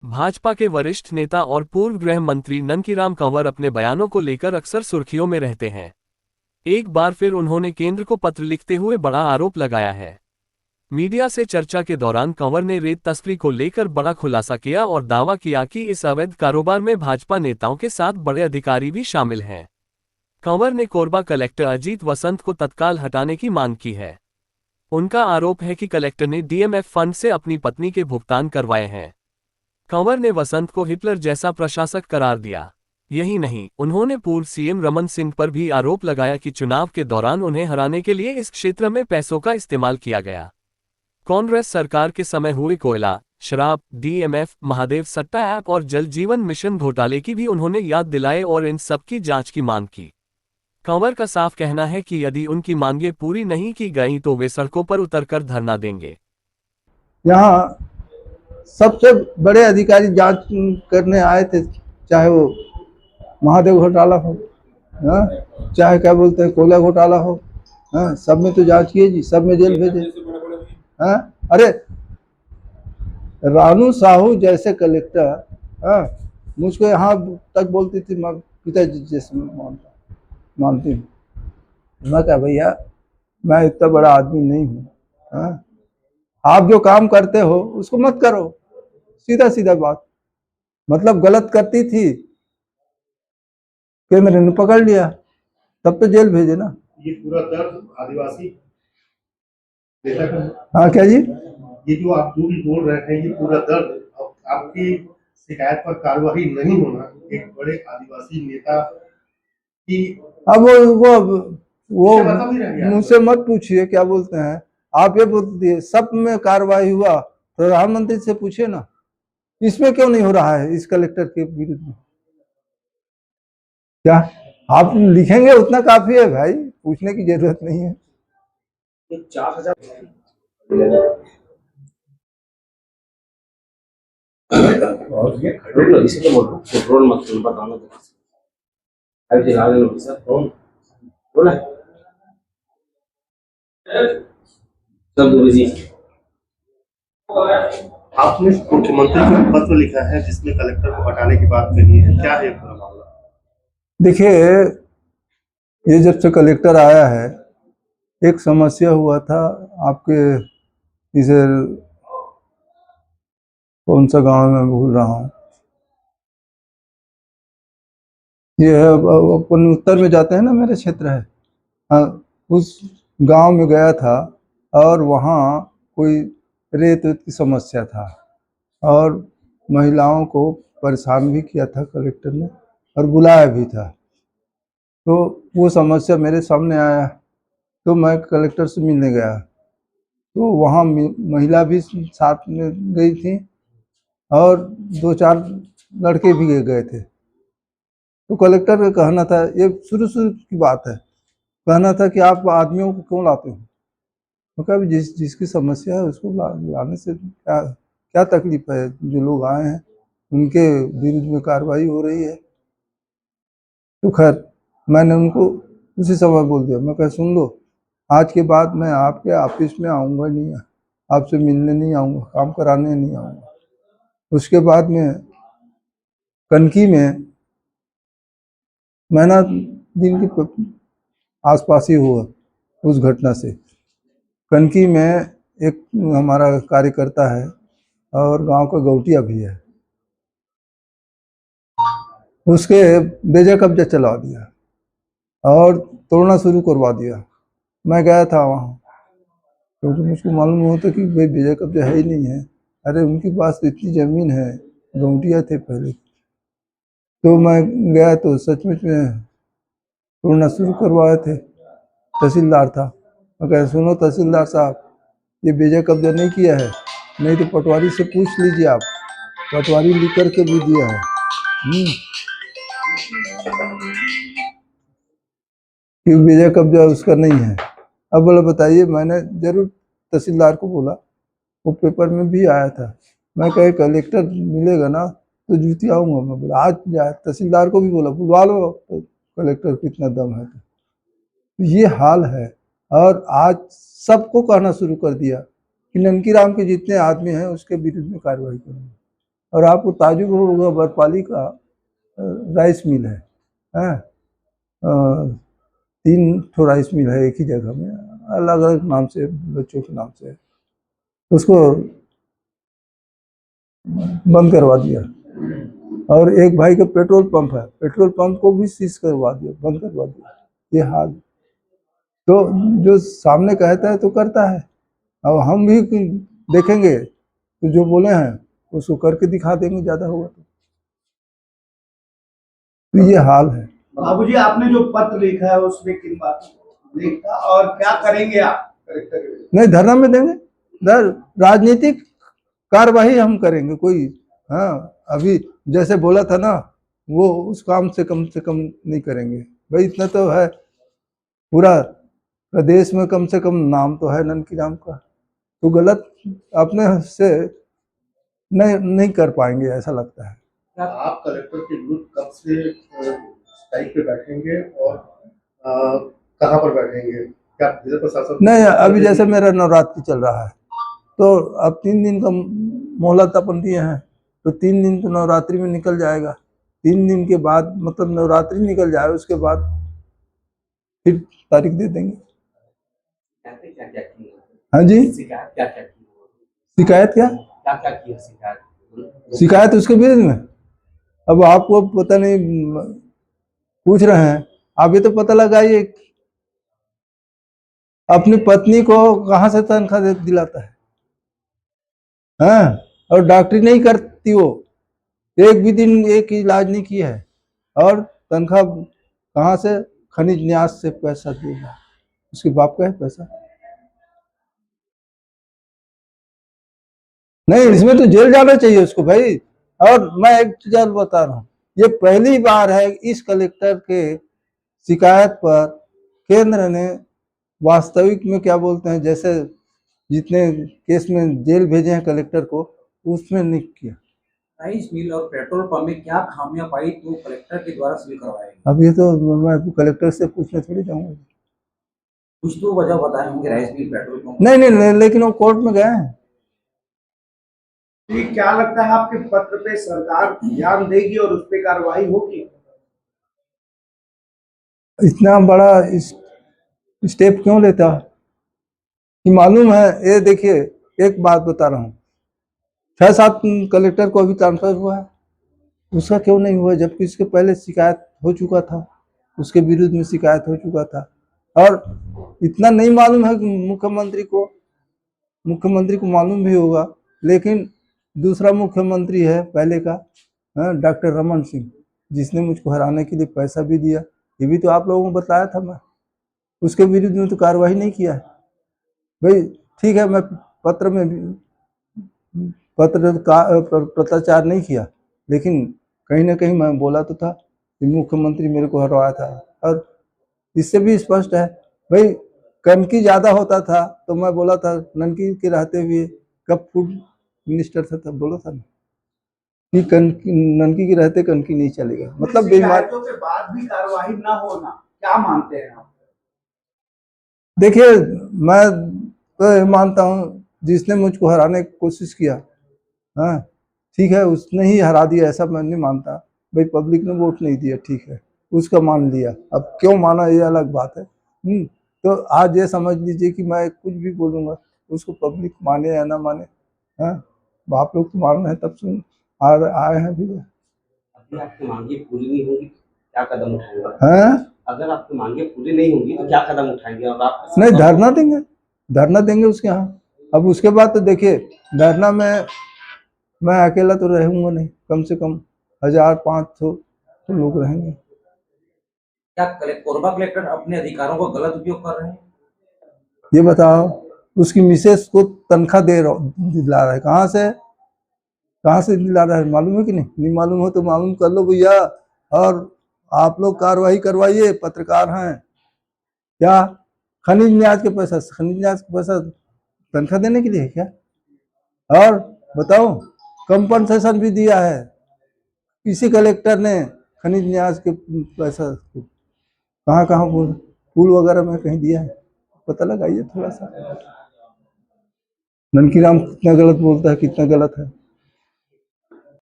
भाजपा के वरिष्ठ नेता और पूर्व गृह मंत्री ननकीराम कंवर अपने बयानों को लेकर अक्सर सुर्खियों में रहते हैं। एक बार फिर उन्होंने केंद्र को पत्र लिखते हुए बड़ा आरोप लगाया है। मीडिया से चर्चा के दौरान कंवर ने रेत तस्करी को लेकर बड़ा खुलासा किया और दावा किया कि इस अवैध कारोबार में भाजपा नेताओं के साथ बड़े अधिकारी भी शामिल हैं। कंवर ने कोरबा कलेक्टर अजीत वसंत को तत्काल हटाने की मांग की है। उनका आरोप है कि कलेक्टर ने डीएमएफ फंड से अपनी पत्नी के भुगतान करवाए हैं। कंवर ने वसंत को हिटलर जैसा प्रशासक करार दिया। यही नहीं, उन्होंने पूर्व सीएम रमन सिंह पर भी आरोप लगाया कि चुनाव के दौरान उन्हें हराने के लिए इस क्षेत्र में पैसों का इस्तेमाल किया गया। कांग्रेस सरकार के समय हुए कोयला, शराब, डीएमएफ, महादेव सट्टा ऐप और जल जीवन मिशन घोटाले की भी उन्होंने याद दिलाए और इन सब की जांच की मांग की। कंवर का साफ कहना है कि यदि उनकी मांगें पूरी नहीं की गई तो वे सड़कों पर उतरकर धरना देंगे। यहाँ सबसे बड़े अधिकारी जांच करने आए थे, चाहे वो महादेव घोटाला हो, चाहे क्या बोलते हैं कोयला घोटाला हो, सब में तो जांच किए जी, सब में जेल भेजे। अरे रानू साहू जैसे कलेक्टर मुझको यहाँ तक बोलती थी मैं पिताजी जैसे मानती हूँ। मैं क्या भैया, मैं इतना बड़ा आदमी नहीं हूँ। आप जो काम करते हो उसको मत करो, सीधा सीधा बात। मतलब गलत करती थी कि मैंने पकड़ लिया, तब तो जेल भेजे ना। ये पूरा दर्द आदिवासी नेता का। हाँ क्या जी, ये जो आप जो भी बोल रहे हैं ये पूरा दर्द आपकी शिकायत पर कार्रवाई नहीं होना एक बड़े आदिवासी नेता की। अब वो मुझसे मत पूछिए क्या बोलते हैं, आप ये बोलते सब में कार्रवाई हुआ, प्रधानमंत्री से पूछिए ना, इसमें क्यों नहीं हो रहा है इस कलेक्टर के विरुद्ध में। क्या आप लिखेंगे उतना काफी है भाई, पूछने की जरूरत नहीं है। 4000 और ये खड़े इसलिए बोल रहा हूँ पेट्रोल मत बताना तो अभी फिलहाल नहीं सर कौन बोला सब दूर जी। आपने मुख्यमंत्री को पत्र लिखा है जिसमें कलेक्टर को हटाने की बात कही है, क्या है पूरा मामला? देखिए, ये जब से कलेक्टर आया है एक समस्या हुआ था आपके इधर, कौन सा गांव में भूल रहा हूँ, ये है अपन उत्तर में जाते हैं ना, मेरे क्षेत्र है। हाँ, उस गांव में गया था और वहाँ कोई रेत की समस्या था और महिलाओं को परेशान भी किया था कलेक्टर ने और बुलाया भी था। तो वो समस्या मेरे सामने आया तो मैं कलेक्टर से मिलने गया, तो वहाँ महिला भी साथ में गई थी और 2-4 लड़के भी गए थे। तो कलेक्टर का कहना था, ये शुरू की बात है, कहना था कि आप आदमियों को क्यों लाते हो। तो कहा जिसकी समस्या है उसको लाने से क्या तकलीफ है, जो लोग आए हैं उनके विरुद्ध में कार्रवाई हो रही है। तो खैर मैंने उनको उसी समय बोल दिया, मैं कहा सुन लो, आज के बाद मैं आपके ऑफिस में आऊँगा नहीं, आपसे मिलने नहीं आऊँगा, काम कराने नहीं आऊँगा। उसके बाद में कनकी में महीना दिन के आसपास ही हुआ उस घटना से। कनकी में एक हमारा कार्यकर्ता है और गांव का गौटिया भी है, उसके बेजा कब्जा चला दिया और तोड़ना शुरू करवा दिया। मैं गया था वहाँ क्योंकि मुझको मालूम होता कि भाई बेजा कब्जा है ही नहीं है। अरे उनके पास तो इतनी ज़मीन है, गौटिया थे पहले। तो मैं गया तो सचमुच में तोड़ना शुरू करवाए थे। तहसीलदार था, मैं कहा सुनो तहसीलदार साहब, ये बेजा कब्जा नहीं किया है, नहीं तो पटवारी से पूछ लीजिए आप, पटवारी लिख करके भी दिया है। कि बेजा कब्जा उसका नहीं है। अब बोला बताइए, मैंने जरूर तहसीलदार को बोला, वो पेपर में भी आया था। मैं कहे कलेक्टर मिलेगा ना तो जूती आऊँगा। मैं बोला आज जाए, तहसीलदार को भी बोला बुलवा लो कलेक्टर कितना दम है। तो ये हाल है और आज सबको कहना शुरू कर दिया कि ननकीराम के जितने आदमी हैं उसके विरुद्ध में कार्रवाई करेंगे। और आपको ताजुब होगा, बरपाली का राइस मिल है, हैं? 3 ठो राइस मिल है एक ही जगह में, अलग अलग नाम से, बच्चों के नाम से, उसको बंद करवा दिया। और एक भाई का पेट्रोल पंप है, पेट्रोल पंप को भी सीज करवा दिया, बंद करवा दिया। ये हाल तो जो सामने कहता है तो करता है। अब हम भी देखेंगे तो जो बोले हैं उसको करके दिखा देंगे, ज्यादा होगा तो ये हाल है। बाबूजी, आपने जो पत्र लिखा है उसमें किन बातों को लिखा और क्या करेंगे आप कलेक्टर के लिए? नहीं, धरना में देंगे, राजनीतिक कार्यवाही हम करेंगे कोई। हाँ, अभी जैसे बोला था ना, वो उस काम से कम नहीं करेंगे भाई। इतना तो है, पूरा प्रदेश में कम से कम नाम तो है ननकीराम का, तो गलत अपने से नहीं कर पाएंगे, ऐसा लगता है। आप कलेक्टर के विरुद्ध कब से स्ट्राइक पे बैठेंगे और कहाँ पर बैठेंगे? क्या जिला प्रशासन नहीं, अभी जैसे मेरा नवरात्रि चल रहा है तो अब 3 दिन का मोहलत अपन दिए हैं, तो 3 दिन तो नवरात्रि में निकल जाएगा। 3 दिन के बाद मतलब नवरात्रि निकल जाए, उसके बाद फिर तारीख दे देंगे। हाँ जी, शिकायत क्या शिकायत उसके विरुद्ध में? अब आपको पता नहीं, पूछ रहे हैं आप, ये तो पता लगाइए अपनी पत्नी को कहाँ से तनख्वाह दिलाता है, हाँ? और डॉक्टरी नहीं करती वो, एक भी दिन एक इलाज नहीं किया है, और तनख्वाह कहाँ से? खनिज न्यास से पैसा देगा, उसके बाप का है पैसा। नहीं, इसमें तो जेल जाना चाहिए उसको भाई। और मैं एक चीज बता रहा हूँ, ये पहली बार है इस कलेक्टर के शिकायत पर केंद्र ने वास्तविक में क्या बोलते हैं, जैसे जितने केस में जेल भेजे हैं कलेक्टर को, उसमें नहीं किया। राइस मिल और पेट्रोल पंप में क्या खामियां पाई तो कलेक्टर के द्वारा सील करवाएंगे? अब ये तो मैं कलेक्टर से पूछने थोड़ी जाऊंगा। कुछ तो वजह बताए होंगे राइस मिल पेट्रोल पंप। नहीं, लेकिन वो कोर्ट में गए हैं। क्या लगता है आपके पत्र पे सरकार ध्यान देगी और उस पर कार्रवाई होगी? इतना बड़ा स्टेप क्यों लेता कि मालूम है? ये देखिए, एक बात बता रहा हूँ, 6-7 कलेक्टर को अभी ट्रांसफर हुआ है, उसका क्यों नहीं हुआ? जबकि इसके पहले शिकायत हो चुका था, उसके विरुद्ध में शिकायत हो चुका था। और इतना नहीं मालूम है मुख्यमंत्री को मालूम भी होगा, लेकिन दूसरा मुख्यमंत्री है पहले का, डॉक्टर रमन सिंह, जिसने मुझको हराने के लिए पैसा भी दिया, ये भी तो आप लोगों को बताया था मैं। उसके विरुद्ध में तो कार्रवाई नहीं किया है भाई। ठीक है, मैं पत्र का पत्राचार नहीं किया, लेकिन कहीं ना कहीं मैं बोला तो था कि मुख्यमंत्री मेरे को हरवाया था। और इससे भी स्पष्ट है भाई, कनकी ज्यादा होता था तो मैं बोला था, ननकी के रहते हुए, कब फूड मिनिस्टर था तब बोला था कि ननकी के रहते कनकी नहीं चलेगा। मतलब शिकायतों के बाद भी कार्रवाई न होना, क्या मानते हैं आप? देखिए, मैं तो मानता हूँ जिसने मुझको हराने की कोशिश किया, हाँ ठीक है, उसने ही हरा दिया, ऐसा मैं नहीं मानता भाई। पब्लिक ने वोट नहीं दिया, ठीक है, उसका मान लिया, अब क्यों माना ये अलग बात है। तो आज ये समझ लीजिए कि मैं कुछ भी बोलूँगा, उसको पब्लिक माने या ना माने, हाँ, आप लोग तो मान रहे हैं, तब सुन आए हैं भी। अगर आपकी मांगे पूरी नहीं होगी क्या कदम उठाएंगे? हाँ, अगर आपकी मांगे पूरी नहीं होगी तो क्या कदम उठाएंगे? और आप नहीं, धरना देंगे उसके यहाँ। अब उसके बाद तो देखिए, धरना में मैं अकेला तो रहूंगा नहीं, कम से कम 1500 तो लोग रहेंगे। क्या कोरबा कलेक्टर अपने अधिकारों का गलत उपयोग कर रहे हैं? ये बताओ, उसकी मिसेस को तनख्वाह दिला रहा है, कहाँ से दिला रहा है? मालूम है कि नहीं मालूम हो तो मालूम कर लो भैया। और आप लोग कार्रवाई करवाइए, पत्रकार हैं क्या? खनिज न्याज के पैसा तनख्वाह देने के लिए है क्या? और बताओ, कंपनसेशन भी दिया है किसी कलेक्टर ने खनिज न्याज के पैसा कहाँ पुल वगैरह में कहीं दिया है? पता लगाइए थोड़ा सा। ननकीराम कितना गलत बोलता है, कितना गलत है।